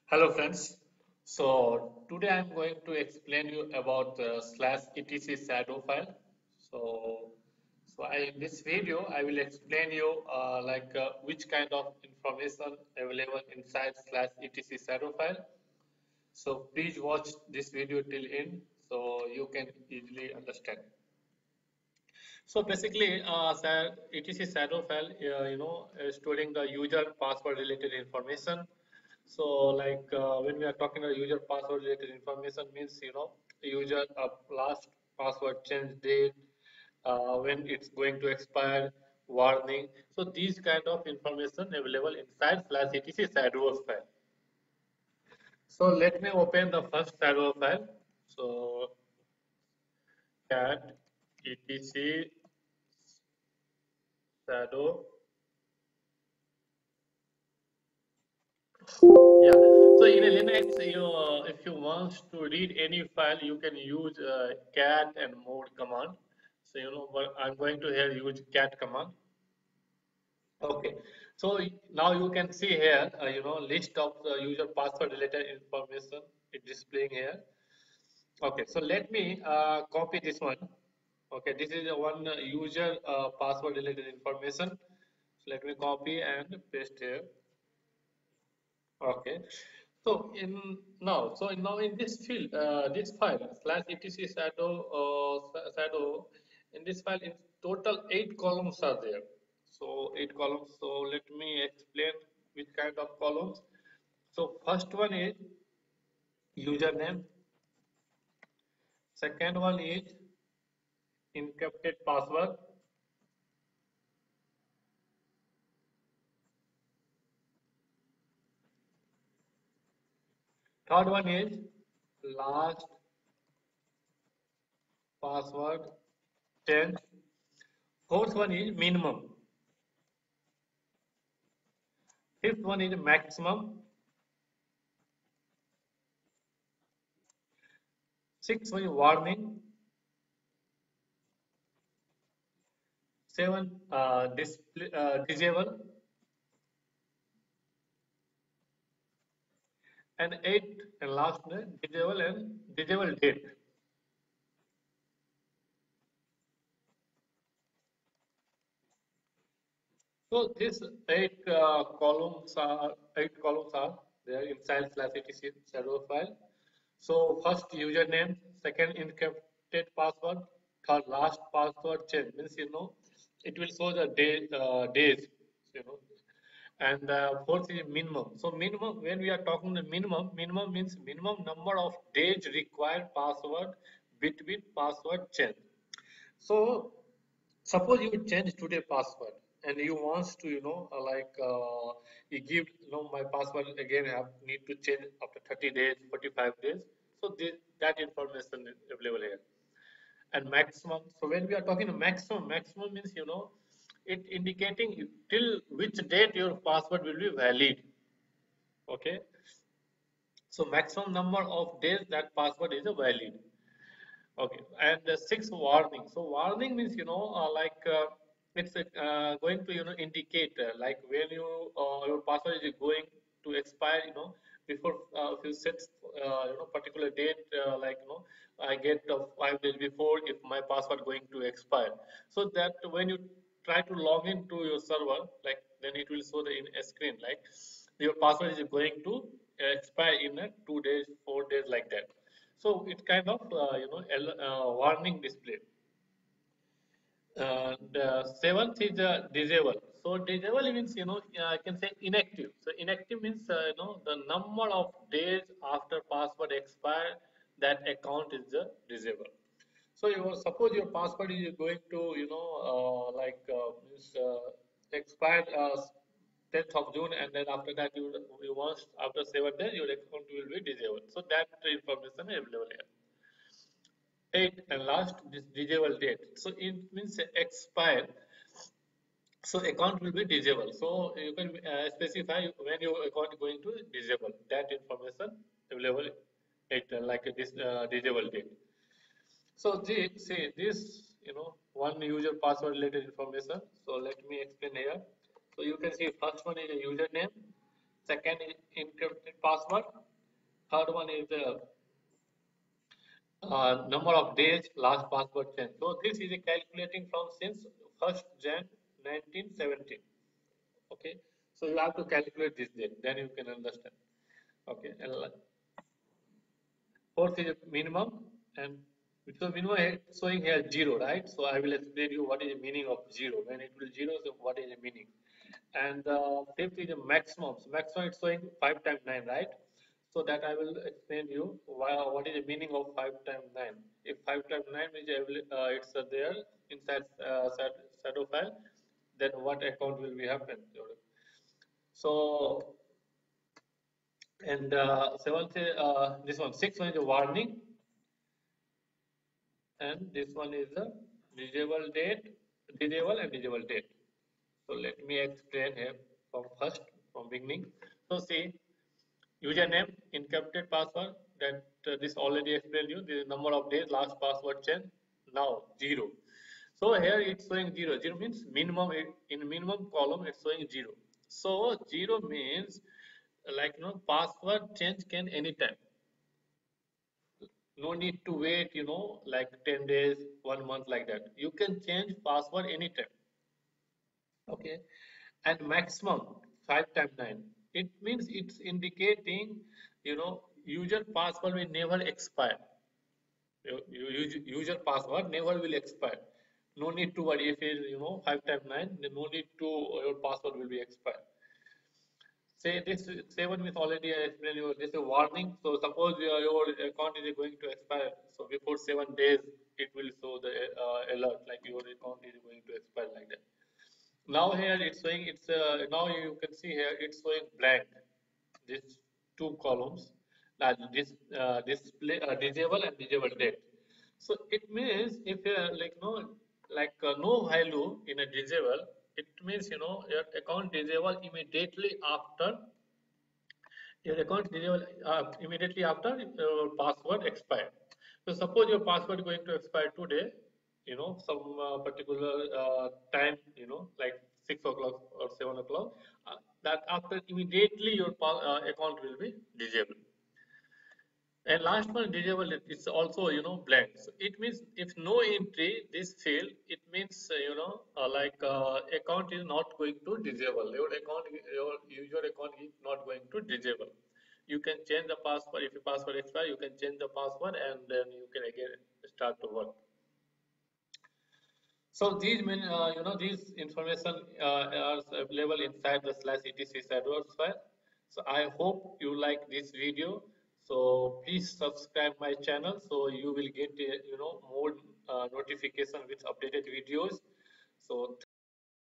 Hello friends. So today I'm going to explain you about /etc shadow file. So, in this video I will explain you which kind of information available inside /etc shadow file. So please watch this video till end so you can easily understand. So basically, etc shadow file, storing the user password related information. So when we are talking about user password related information means, user last password change date, when it's going to expire, warning. So these kind of information available inside /etc shadow file. So let me open the first shadow file. So cat etc shadow. Yeah. So in a Linux, if you want to read any file, you can use cat and mode command. So but I'm going to here use cat command. Okay. So now you can see here, list of the user password related information is displaying here. Okay. So let me copy this one. Okay. This is the one user password related information. So let me copy and paste here. Okay. So in this field, this file /etc shadow, in this file, in total 8 columns are there. So 8 columns. So let me explain which kind of columns. So first one is username. Second one is encrypted password. Third one is last password change. Fourth one is minimum. Fifth one is maximum. Sixth one is warning. Seven, disable, and eight, and last one, disable and disable date. So these eight columns are there inside /etc shadow file. So first username, second encrypted password, third last password change means, it will show the days, you know and fourth is minimum. So minimum, when we are talking the minimum means minimum number of days required password between password change. So suppose you change today password and you wants to, you give, my password again have need to change after 30 days, 45 days. So that information is available here. And maximum, so when we are talking maximum means, it indicating till which date your password will be valid. Okay. So maximum number of days that password is valid. Okay. And the sixth, warning. So warning means, it's going to, indicate when your password is going to expire, before if you set particular date, I get 5 days before if my password going to expire. So that when you try to log into your server, then it will show the in a screen like your password is going to expire in 2 days, 4 days, like that. So it kind of warning display. The seventh is disable. So disable means, I can say inactive. So inactive means, the number of days after password expire that account is disable. So suppose your password is going to, means, expired 10th of June, and then after that you want after 7 days your account will be disabled. So that information is available here. Eight, and last, this disable date. So it means expire. So account will be disabled. So you can specify when your account is going to disable. That information available at this disable date. So see this, one user password related information. So let me explain here. So you can see first one is a username, second is encrypted password, third one is the number of days last password change. So this is a calculating from since 1st Jan 1917. Okay, so you have to calculate this date, then you can understand. Okay, and fourth is minimum, and so minimum showing here zero, right? So I will explain you what is the meaning of zero. When it will zero, so what is the meaning? And fifth is the maximum. So maximum it's showing 5 times 9, right? So that I will explain you why, what is the meaning of 5 times 9. If 5 times 9 is it's there inside shadow file, then what account will be happen? So and seventh, this one, sixth one is a warning, and this one is the disable date, disable and disable date. So let me explain here from first, from beginning. So see, username, encrypted password, that this already explained you, the number of days, last password change, now 0. So here it's showing 0. 0 means minimum, in minimum column it's showing 0. So 0 means like password change can anytime. No need to wait, like 10 days, 1 month like that. You can change password anytime. Okay. And maximum 5 times 9. It means it's indicating, user password will never expire. User password never will expire. No need to worry if it, 5 times 9, then no need to, your password will be expired. Say this 7 is already I explained you, this is a warning. So suppose your account is going to expire. So before 7 days, it will show the alert like your account is going to expire like that. Now here it's showing it's now you can see here it's showing blank. These two columns, this display disable and disable date. So it means if like no value in a disable, it means your account disable immediately after your account disable immediately after your password expired. So suppose your password is going to expire today, some particular time, like 6 o'clock or 7 o'clock, that after immediately your account will be disabled. And last one, disable it. It's also blank. So it means if no entry this field, it means account is not going to disable. Your user account is not going to disable. You can change the password. If your password expire, you can change the password and then you can again start to work. So these these information are available inside the /etc servers file. So I hope you like this video. So please subscribe my channel so you will get more notification with updated videos. So